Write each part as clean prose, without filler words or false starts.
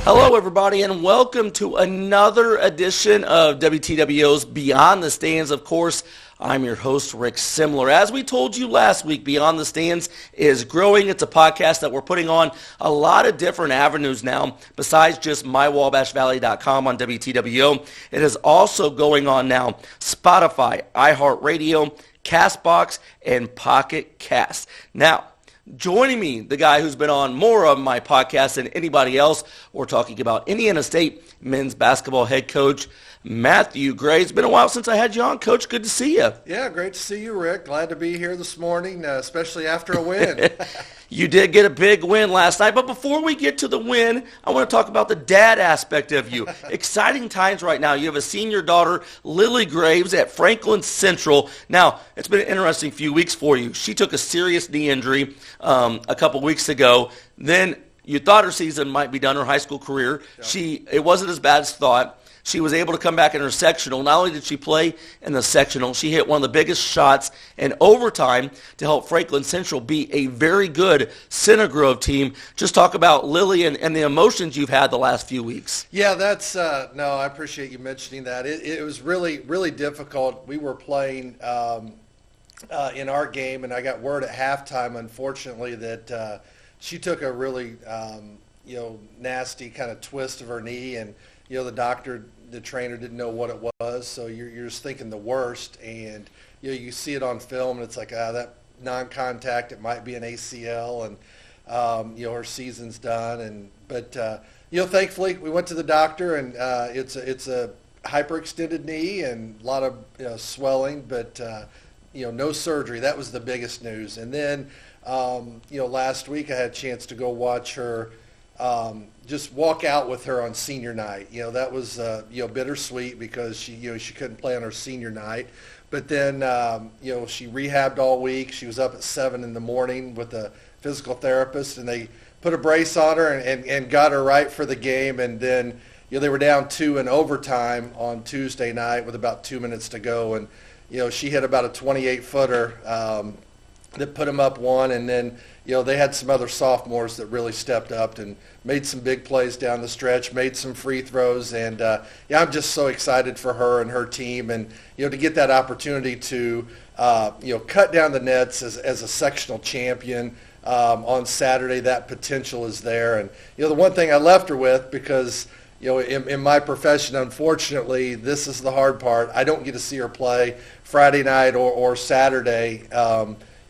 Hello, everybody, and welcome to another edition of WTWO's Beyond the Stands. Of course, I'm your host, Rick Semmler. As we told you last week, Beyond the Stands is growing. It's a podcast that we're putting on a lot of different avenues now, besides just mywabashvalley.com on WTWO. It is also going on now Spotify, iHeartRadio, CastBox, and Pocket Cast. Now, joining me, the guy who's been on more of my podcasts than anybody else, we're talking about Indiana State men's basketball head coach Matthew Graves. It's been a while since I had you on, Coach. Good to see you. Yeah, great to see you, Rick. Glad to be here this morning, especially after a win. You did get a big win last night, but before we get to the win, I want to talk about the dad aspect of you. Exciting times right now. You have a senior daughter, Lilly Graves, at Franklin Central. Now, it's been an interesting few weeks for you. She took a serious knee injury a couple weeks ago. Then you thought her season might be done, her high school career. Yeah. It wasn't as bad as thought. She was able to come back in her sectional. Not only did she play in the sectional, she hit one of the biggest shots in overtime to help Franklin Central be a very good Center Grove team. Just talk about Lilly and the emotions you've had the last few weeks. Yeah, that's no, I appreciate you mentioning that. It was really, really difficult. We were playing in our game, and I got word at halftime, unfortunately, that she took a really nasty kind of twist of her knee, and the trainer didn't know what it was, so you're just thinking the worst, and you see it on film, and it's like, that non-contact, it might be an ACL, and her season's done, but thankfully we went to the doctor, and it's a hyperextended knee and a lot of swelling, but no surgery. That was the biggest news. And then last week I had a chance to go watch her. Just walk out with her on senior night. That was bittersweet because she couldn't play on her senior night. But then she rehabbed all week. She was up at 7 in the morning with a physical therapist, and they put a brace on her and got her right for the game. And then they were down 2 in overtime on Tuesday night with about 2 minutes to go, and she hit about a 28-footer that put them up 1, and then they had some other sophomores that really stepped up and made some big plays down the stretch, made some free throws, and I'm just so excited for her and her team, and to get that opportunity to cut down the nets as a sectional champion on Saturday. That potential is there, and the one thing I left her with, because in my profession, unfortunately, this is the hard part. I don't get to see her play Friday night or Saturday.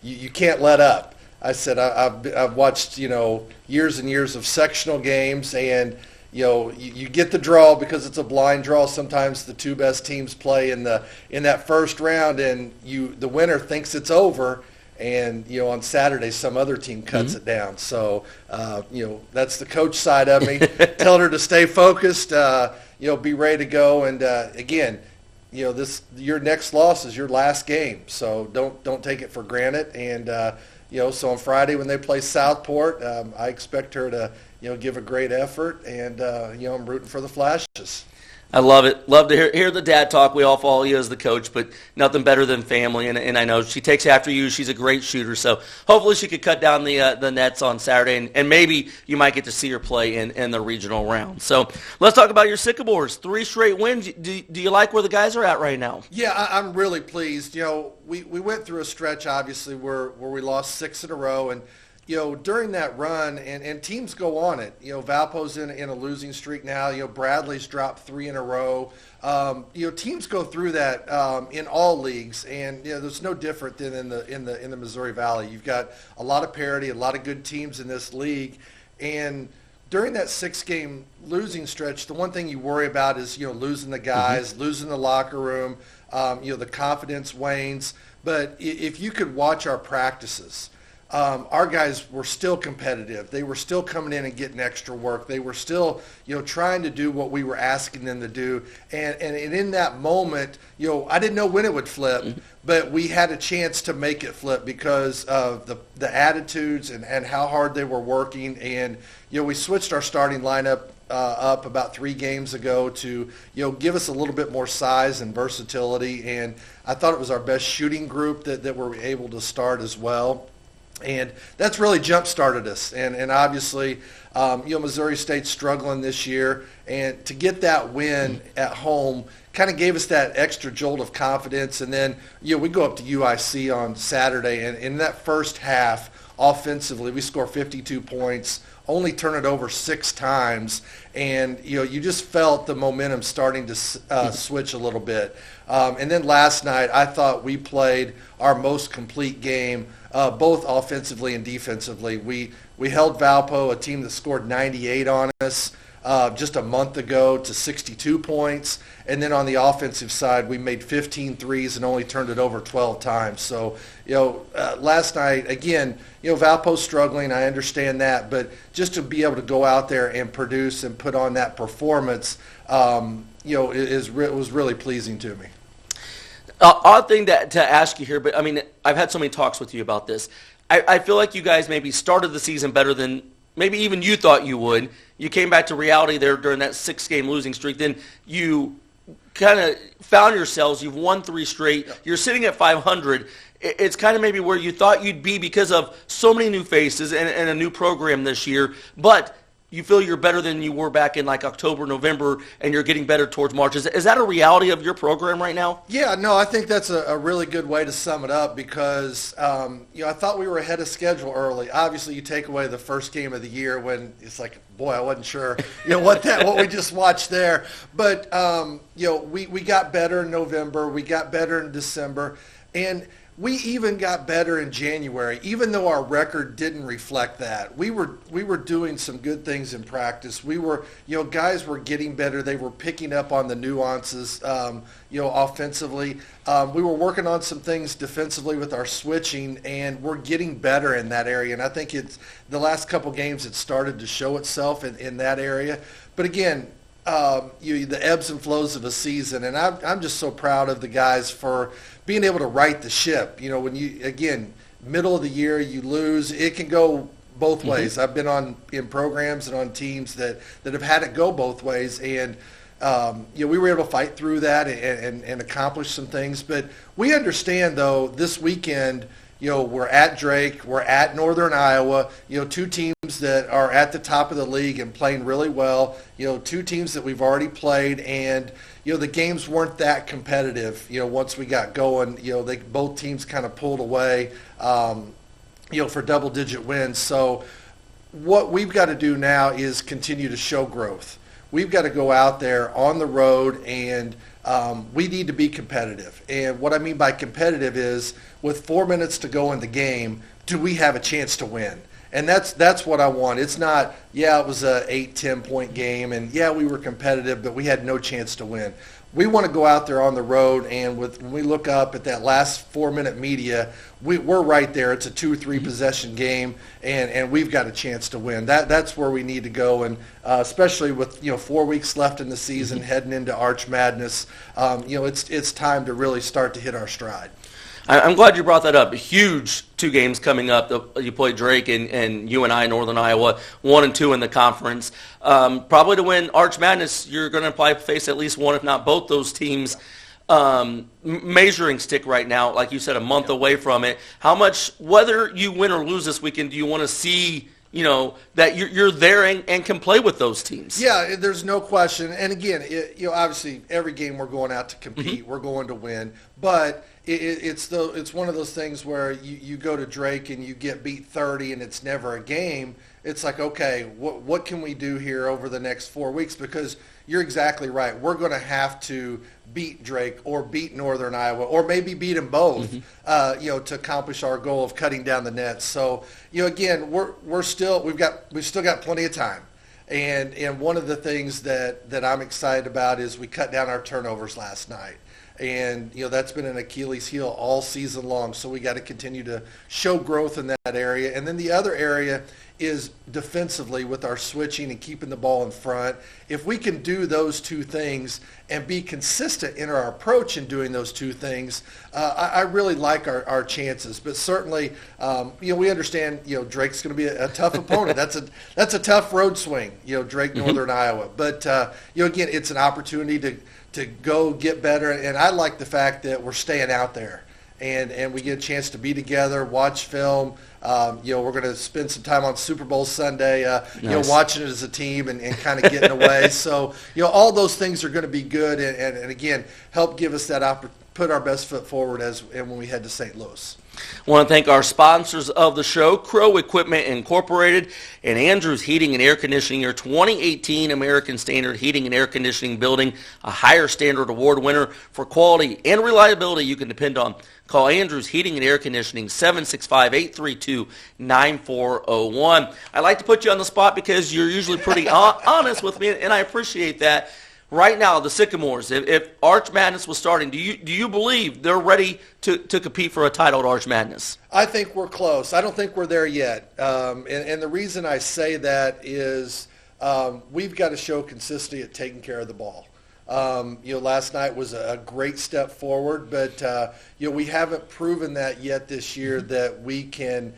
You can't let up. I said I've watched years and years of sectional games, and you get the draw because it's a blind draw. Sometimes the 2 best teams play in that first round, and the winner thinks it's over, and on Saturday some other team cuts it down. So that's the coach side of me. Tell her to stay focused, be ready to go, and again, your next loss is your last game, so don't take it for granted. And so on Friday when they play Southport, I expect her to give a great effort, and I'm rooting for the Flashes. I love it. Love to hear the dad talk. We all follow you as the coach, but nothing better than family. And I know she takes after you. She's a great shooter. So hopefully she could cut down the nets on Saturday, and maybe you might get to see her play in the regional round. So let's talk about your Sycamores. 3 straight wins. Do you like where the guys are at right now? Yeah, I'm really pleased. We went through a stretch, obviously, where we lost 6 in a row, and during that run, and teams go on it. Valpo's in a losing streak now. Bradley's dropped 3 in a row. Teams go through that in all leagues, and there's no different than in the Missouri Valley. You've got a lot of parity, a lot of good teams in this league, and during that 6-game losing stretch, the one thing you worry about is losing the guys, losing the locker room. The confidence wanes. But if you could watch our practices. Our guys were still competitive. They were still coming in and getting extra work. They were still, trying to do what we were asking them to do. And in that moment, I didn't know when it would flip, but we had a chance to make it flip because of the attitudes and how hard they were working. And, we switched our starting lineup up about 3 games ago to, give us a little bit more size and versatility. And I thought it was our best shooting group that were able to start as well. And that's really jump-started us. And obviously, Missouri State's struggling this year. And to get that win at home kind of gave us that extra jolt of confidence. And then, we go up to UIC on Saturday. And in that first half, offensively, we score 52 points, only turn it over 6 times. And, you just felt the momentum starting to switch a little bit. And then last night, I thought we played our most complete game, both offensively and defensively. We held Valpo, a team that scored 98 on us just a month ago, to 62 points. And then on the offensive side, we made 15 threes and only turned it over 12 times. So, last night, again, Valpo's struggling. I understand that. But just to be able to go out there and produce and put on that performance, was really pleasing to me. Odd thing to ask you here, but I mean, I've had so many talks with you about this. I feel like you guys maybe started the season better than maybe even you thought you would. You came back to reality there during that 6-game losing streak. Then you kind of found yourselves. You've won 3 straight. Yep. You're sitting at 500. It's kind of maybe where you thought you'd be because of so many new faces and a new program this year. But you feel you're better than you were back in like October, November, and you're getting better towards March. Is that a reality of your program right now? Yeah, no, I think that's a really good way to sum it up because, I thought we were ahead of schedule early. Obviously, you take away the first game of the year when it's like, boy, I wasn't sure, what we just watched there. But, we got better in November. We got better in December. And we even got better in January, even though our record didn't reflect that. We were doing some good things in practice. We were, guys were getting better. They were picking up on the nuances, offensively. We were working on some things defensively with our switching, and we're getting better in that area. And I think it's the last couple games it started to show itself in that area. But again, the ebbs and flows of a season, and I'm just so proud of the guys for being able to right the ship. When middle of the year you lose, it can go both ways. I've been in programs and on teams that have had it go both ways, and we were able to fight through that and accomplish some things. But we understand, though, this weekend, we're at Drake, we're at Northern Iowa, 2 teams that are at the top of the league and playing really well, 2 teams that we've already played, and, the games weren't that competitive, once we got going, both teams kind of pulled away, for double-digit wins. So what we've got to do now is continue to show growth. We've got to go out there on the road, and we need to be competitive. And what I mean by competitive is with 4 minutes to go in the game, do we have a chance to win? And that's what I want. It's not, it was a 8-10 point game, and we were competitive, but we had no chance to win. We want to go out there on the road, and when we look up at that last 4-minute media, we're right there. It's a 2 or 3 possession game, and we've got a chance to win. That's where we need to go, and especially with 4 weeks left in the season, heading into Arch Madness, it's time to really start to hit our stride. I'm glad you brought that up. Huge 2 games coming up. You play Drake and UNI, Northern Iowa, 1 and 2 in the conference. Probably to win Arch Madness, you're going to probably face at least one, if not both, those teams. Measuring stick right now, like you said, a month away from it. How much, whether you win or lose this weekend, do you want to see that you're there and can play with those teams? Yeah, there's no question. And again, obviously every game we're going out to compete, we're going to win. But it's one of those things where you go to Drake and you get beat 30 and it's never a game. It's like, okay, what can we do here over the next 4 weeks? Because you're exactly right. We're going to have to beat Drake or beat Northern Iowa or maybe beat them both, to accomplish our goal of cutting down the nets. So, again, we've still got plenty of time. And one of the things that I'm excited about is we cut down our turnovers last night. And, that's been an Achilles heel all season long. So we got to continue to show growth in that area. And then the other area is defensively with our switching and keeping the ball in front. If we can do those 2 things and be consistent in our approach in doing those 2 things, I really like our chances. But certainly, we understand, Drake's going to be a tough opponent. That's a tough road swing, Drake, Northern Iowa. But, again, it's an opportunity to go get better. And I like the fact that we're staying out there. and we get a chance to be together, watch film. We're going to spend some time on Super Bowl Sunday, Nice. watching it as a team and kind of getting away. So, all those things are going to be good and again, help give us that opportunity, put our best foot forward and when we head to St. Louis. I want to thank our sponsors of the show, Crow Equipment Incorporated and Andrews Heating and Air Conditioning, your 2018 American Standard Heating and Air Conditioning Building, a Higher Standard Award winner for quality and reliability you can depend on. Call Andrews Heating and Air Conditioning, 765-832-9401. I like to put you on the spot because you're usually pretty honest with me, and I appreciate that. Right now, the Sycamores, if Arch Madness was starting, do you believe they're ready to compete for a title at Arch Madness? I think we're close. I don't think we're there yet. And the reason I say that is we've got to show consistency at taking care of the ball. Last night was a great step forward, but, we haven't proven that yet this year that we can,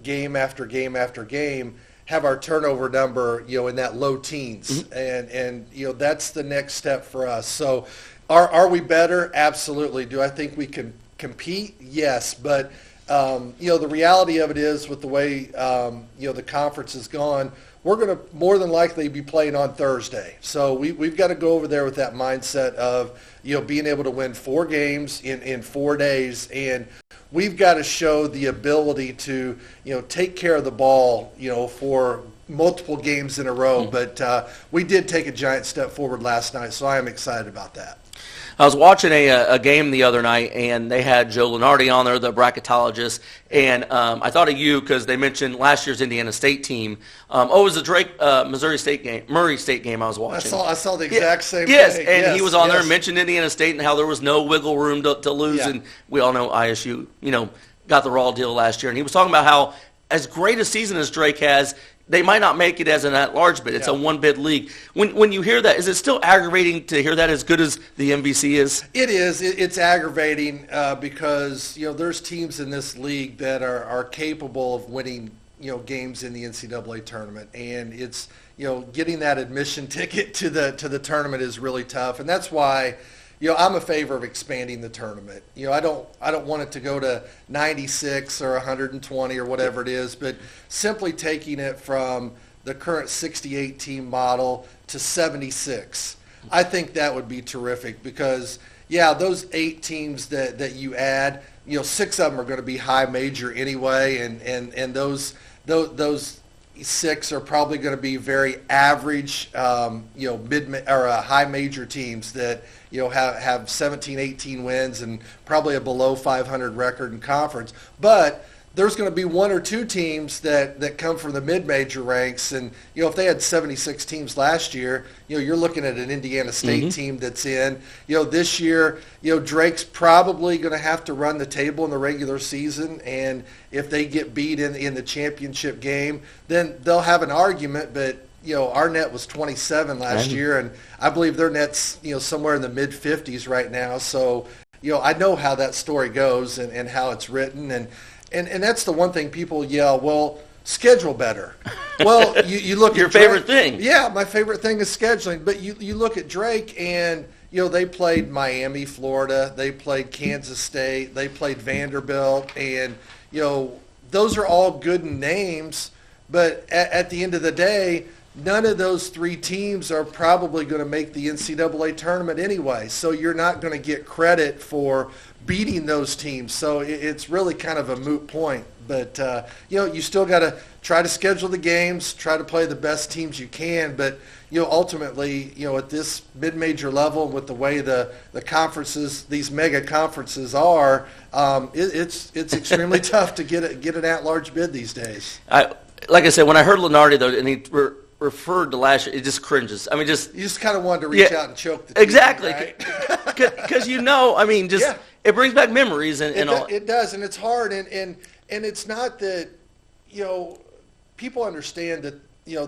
game after game after game, have our turnover number, in that low teens. And that's the next step for us. So are we better? Absolutely. Do I think we can compete? Yes. But, the reality of it is with the way, the conference has gone, we're going to more than likely be playing on Thursday. So we've got to go over there with that mindset of, being able to win 4 games in 4 days. And we've got to show the ability to, take care of the ball, for multiple games in a row. But we did take a giant step forward last night, so I am excited about that. I was watching a game the other night, and they had Joe Lunardi on there, the bracketologist, and I thought of you because they mentioned last year's Indiana State team. It was the Drake Murray State game I was watching. I saw the exact same yes, thing. And he was on there and mentioned Indiana State and how there was no wiggle room to lose, and we all know ISU, got the raw deal last year. And he was talking about how as great a season as Drake has, they might not make it as an at-large bid. It's a one-bid league. When you hear that, is it still aggravating to hear that as good as the MVC is? It is. It's aggravating because, there's teams in this league that are capable of winning, games in the NCAA tournament. And it's, getting that admission ticket to the tournament is really tough. And that's why, I'm a favor of expanding the tournament. I don't want it to go to 96 or 120 or whatever it is, but simply taking it from the current 68 team model to 76. I think that would be terrific because, those 8 teams that you add, 6 of them are going to be high major anyway, and those 6 are probably going to be very average, mid or high major teams that have 17, 18 wins and probably a below 500 record in conference. But there's going to be 1 or 2 teams that come from the mid-major ranks, and if they had 76 teams last year, you're looking at an Indiana State team that's in. This year, Drake's probably going to have to run the table in the regular season, and if they get beat in the championship game, then they'll have an argument. But our net was 27 last year, and I believe their net's somewhere in the mid-50s right now. So I know how that story goes and how it's written, and that's the one thing people yell, well, schedule better. Well, you look Your at Drake. favorite thing. Yeah, my favorite thing is scheduling. But you look at Drake and, they played Miami, Florida. They played Kansas State. They played Vanderbilt. And, those are all good names. But at the end of the day, none of those 3 teams are probably going to make the NCAA tournament anyway. So you're not going to get credit for beating those teams. So it's really kind of a moot point. But, you still got to try to schedule the games, try to play the best teams you can. But, ultimately, at this mid-major level with the way the conferences, these mega conferences are, it's extremely tough to get an at-large bid these days. Like I said, when I heard Lunardi, though, and he referred to last year, it just cringes. I mean, you just kind of wanted to reach out and choke the TV, exactly, right? Because it brings back memories and all. It does, and it's hard, and it's not that people understand that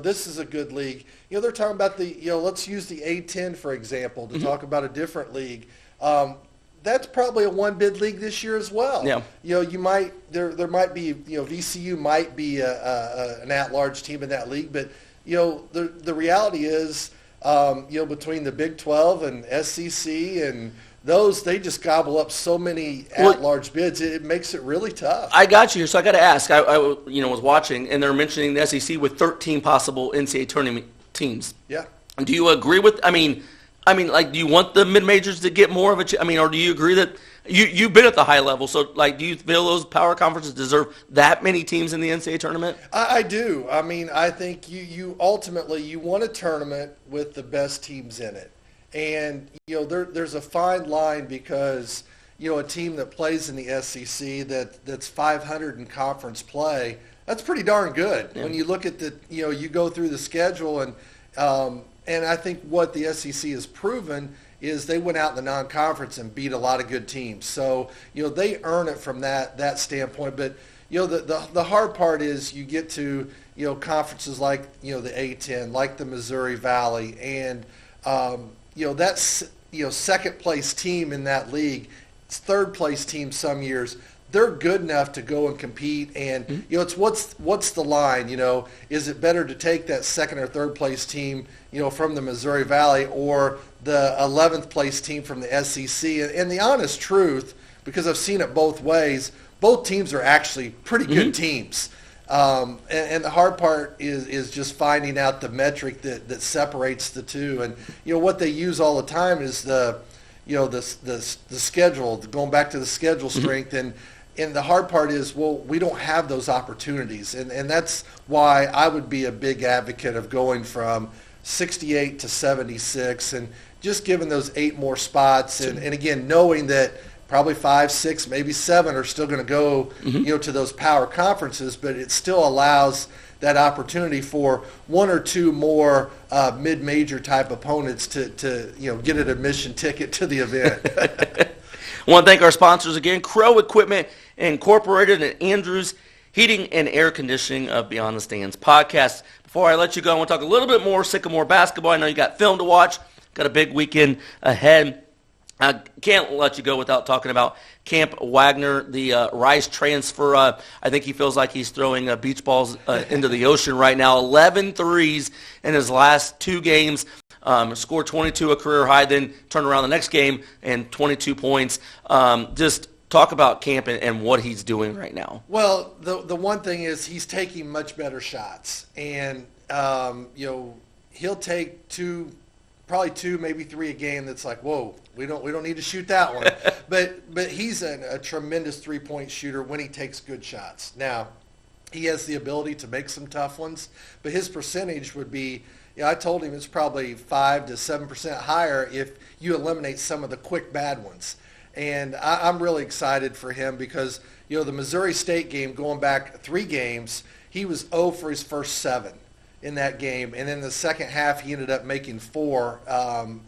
this is a good league. They're talking about let's use the A10 for example to talk about a different league. That's probably a 1-bid league this year as well. Yeah. You might there might be VCU might be an at-large team in that league, but the reality is between the Big 12 and SEC and those, they just gobble up so many at-large bids. It makes it really tough. I got you here, so I got to ask. I was watching, and they're mentioning the SEC with 13 possible NCAA tournament teams. Yeah. Do you agree with? I mean, like, do you want the mid-majors to get more of a? Or do you agree that you've been at the high level? So, like, do you feel those power conferences deserve that many teams in the NCAA tournament? I do. I mean, I think you ultimately you want a tournament with the best teams in it. And, there's a fine line because, a team that plays in the SEC that's 500 in conference play, that's pretty darn good. Yeah. When you look at you go through the schedule and I think what the SEC has proven is they went out in the non-conference and beat a lot of good teams. So, they earn it from that standpoint. But, the hard part is you get to, conferences like, the A-10, like the Missouri Valley, and that's second place team in that league, it's third place team some years. They're good enough to go and compete, and it's what's the line? Is it better to take that second or third place team, from the Missouri Valley, or the 11th place team from the SEC? And the honest truth, because I've seen it both ways, both teams are actually pretty good teams. And the hard part is just finding out the metric that separates the two. And what they use all the time is the schedule, going back to the schedule strength. And the hard part is, we don't have those opportunities. And that's why I would be a big advocate of going from 68 to 76 and just giving those 8 more spots. And again, knowing that probably 5, 6, maybe 7 are still going to go, to those power conferences, but it still allows that opportunity for 1 or 2 more mid-major type opponents to get an admission ticket to the event. I want to thank our sponsors again, Crow Equipment Incorporated and Andrews Heating and Air Conditioning of Beyond the Stands podcast. Before I let you go, I want to talk a little bit more Sycamore basketball. I know you got film to watch, got a big weekend ahead. I can't let you go without talking about Camp Wagner, the Rice transfer. I think he feels like he's throwing beach balls into the ocean right now. 11 threes in his last 2 games. Scored 22, a career high, then turned around the next game and 22 points. Just talk about Camp and what he's doing right now. Well, the one thing is he's taking much better shots. And, he'll take 2, probably 2, maybe 3 a game that's like, whoa, we don't need to shoot that one. but he's a tremendous three-point shooter when he takes good shots. Now, he has the ability to make some tough ones, but his percentage would be, I told him it's probably 5 to 7% higher if you eliminate some of the quick bad ones. And I'm really excited for him because, the Missouri State game, going back 3 games, he was 0 for his first 7 in that game. And in the second half, he ended up making 4.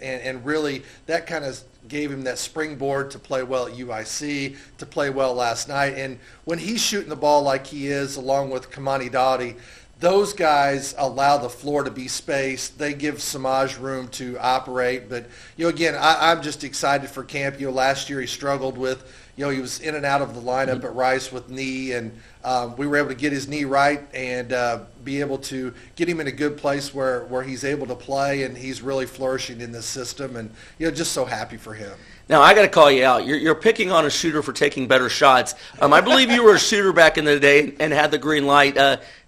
And really, that kind of gave him that springboard to play well at UIC, to play well last night. And when he's shooting the ball like he is, along with Kamani Daughtry, those guys allow the floor to be spaced. They give Samaj room to operate. But, again, I'm just excited for Camp. Last year he struggled with, he was in and out of the lineup at Rice with knee, and we were able to get his knee right and be able to get him in a good place where he's able to play, and he's really flourishing in this system, and, just so happy for him. Now, I got to call you out. You're picking on a shooter for taking better shots. I believe you were a shooter back in the day and had the green light.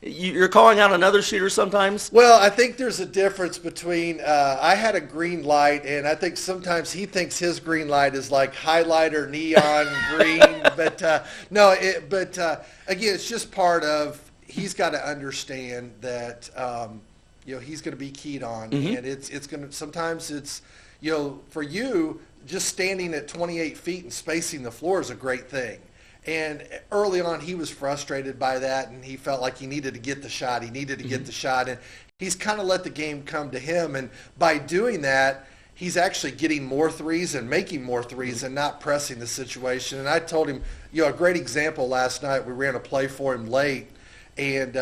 You're calling out another shooter sometimes? Well, I think there's a difference between I had a green light, and I think sometimes he thinks his green light is like highlighter neon green. But again, it's just part of he's got to understand that he's going to be keyed on, and it's going to sometimes it's for you. Just standing at 28 feet and spacing the floor is a great thing. And early on, he was frustrated by that, and he felt like he needed to get the shot. He needed to get the shot, and he's kind of let the game come to him. And by doing that, he's actually getting more threes and making more threes and not pressing the situation. And I told him, a great example last night, we ran a play for him late, and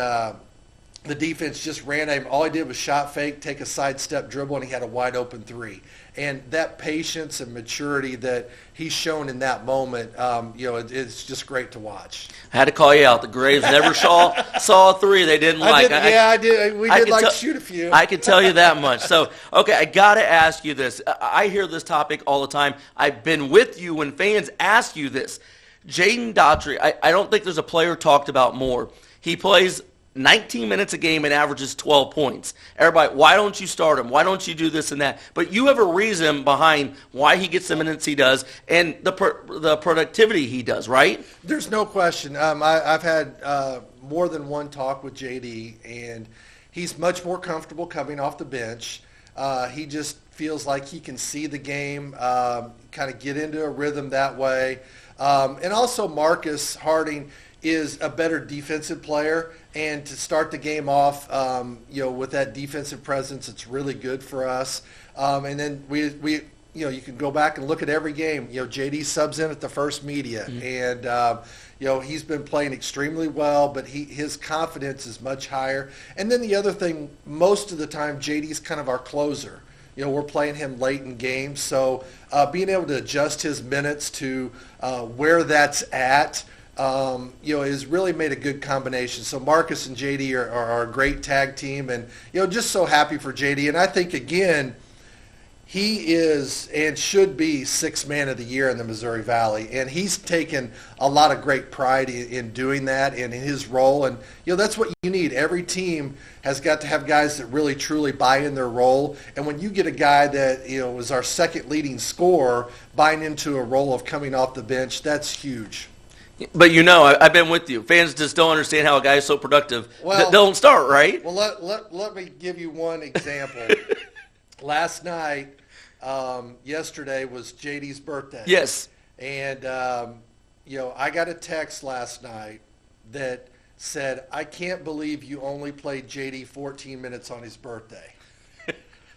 the defense just ran at him. All he did was shot fake, take a sidestep dribble, and he had a wide open three. And that patience and maturity that he's shown in that moment, it's just great to watch. I had to call you out. The Graves never saw a three they didn't like. I did. We did like to shoot a few. I can tell you that much. So, okay, I got to ask you this. I hear this topic all the time. I've been with you when fans ask you this. Jaden Daughtry, I don't think there's a player talked about more. He plays 19 minutes a game and averages 12 points. Everybody, why don't you start him? Why don't you do this and that? But you have a reason behind why he gets the minutes he does and the productivity he does, right? There's no question. I've had more than one talk with JD, and he's much more comfortable coming off the bench. He just feels like he can see the game, kind of get into a rhythm that way. And also Marcus Harding is a better defensive player, and to start the game off, with that defensive presence, it's really good for us. And then we you can go back and look at every game. JD subs in at the first media, and he's been playing extremely well, but his confidence is much higher. And then the other thing, most of the time, JD's kind of our closer. We're playing him late in games, so being able to adjust his minutes to where that's at, has really made a good combination. So Marcus and JD are a great tag team, and just so happy for JD. And I think again, he is and should be Sixth Man of the Year in the Missouri Valley, and he's taken a lot of great pride in doing that and in his role. And that's what you need. Every team has got to have guys that really truly buy in their role. And when you get a guy that was our second leading scorer buying into a role of coming off the bench, that's huge. But I've been with you. Fans just don't understand how a guy is so productive. Well, don't start, right? Well, let me give you one example. Last night, yesterday was JD's birthday. Yes. And, I got a text last night that said, I can't believe you only played JD 14 minutes on his birthday.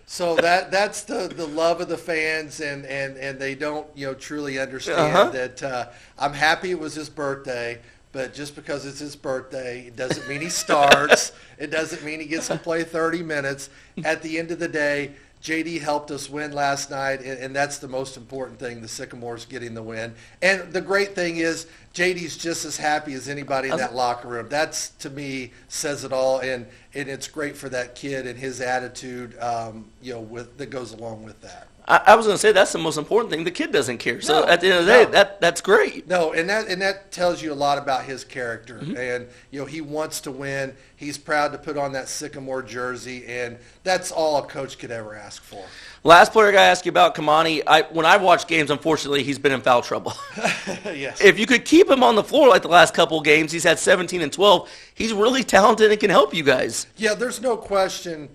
So that's the love of the fans, and they don't truly understand that I'm happy it was his birthday, but just because it's his birthday, it doesn't mean he starts. It doesn't mean he gets to play 30 minutes. At the end of the day, JD helped us win last night, and that's the most important thing, the Sycamores getting the win. And the great thing is JD's just as happy as anybody in that locker room. That's, to me, says it all, and it's great for that kid and his attitude, that goes along with that. I was going to say that's the most important thing. The kid doesn't care. So at the end of the day, that's great. No, and that tells you a lot about his character. Mm-hmm. And he wants to win. He's proud to put on that Sycamore jersey, and that's all a coach could ever ask for. Last player I got to ask you about, Kamani. When I've watched games, unfortunately, he's been in foul trouble. Yes. If you could keep him on the floor like the last couple of games, he's had 17 and 12. He's really talented and can help you guys. Yeah, there's no question.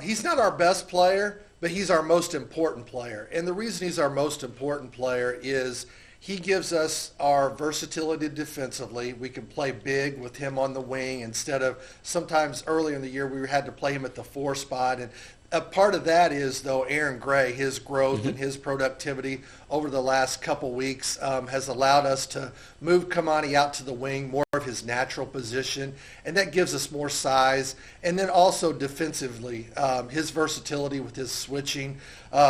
He's not our best player, but he's our most important player. And the reason he's our most important player is he gives us our versatility defensively. We can play big with him on the wing instead of sometimes earlier in the year we had to play him at the 4 spot. And a part of that is, though, Aaron Gray, his growth and his productivity over the last couple weeks has allowed us to move Kamani out to the wing, more of his natural position, and that gives us more size. And then also defensively, his versatility with his switching.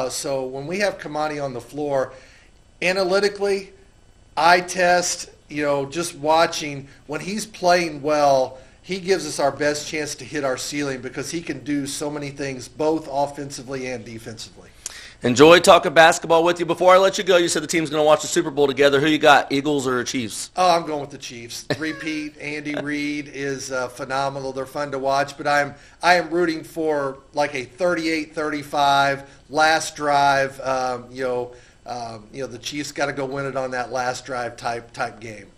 So when we have Kamani on the floor, analytically, eye test, just watching, when he's playing well, he gives us our best chance to hit our ceiling because he can do so many things, both offensively and defensively. Enjoy talking basketball with you. Before I let you go, you said the team's going to watch the Super Bowl together. Who you got, Eagles or Chiefs? Oh, I'm going with the Chiefs. Repeat, Andy Reid is phenomenal. They're fun to watch, but I am rooting for like a 38-35 last drive. The Chiefs got to go win it on that last drive type game.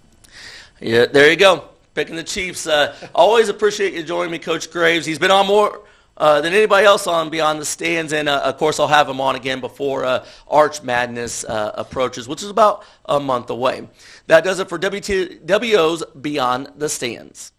Yeah, there you go. Picking the Chiefs. Always appreciate you joining me, Coach Graves. He's been on more than anybody else on Beyond the Stands, and of course I'll have him on again before Arch Madness approaches, which is about a month away. That does it for WTWO's Beyond the Stands.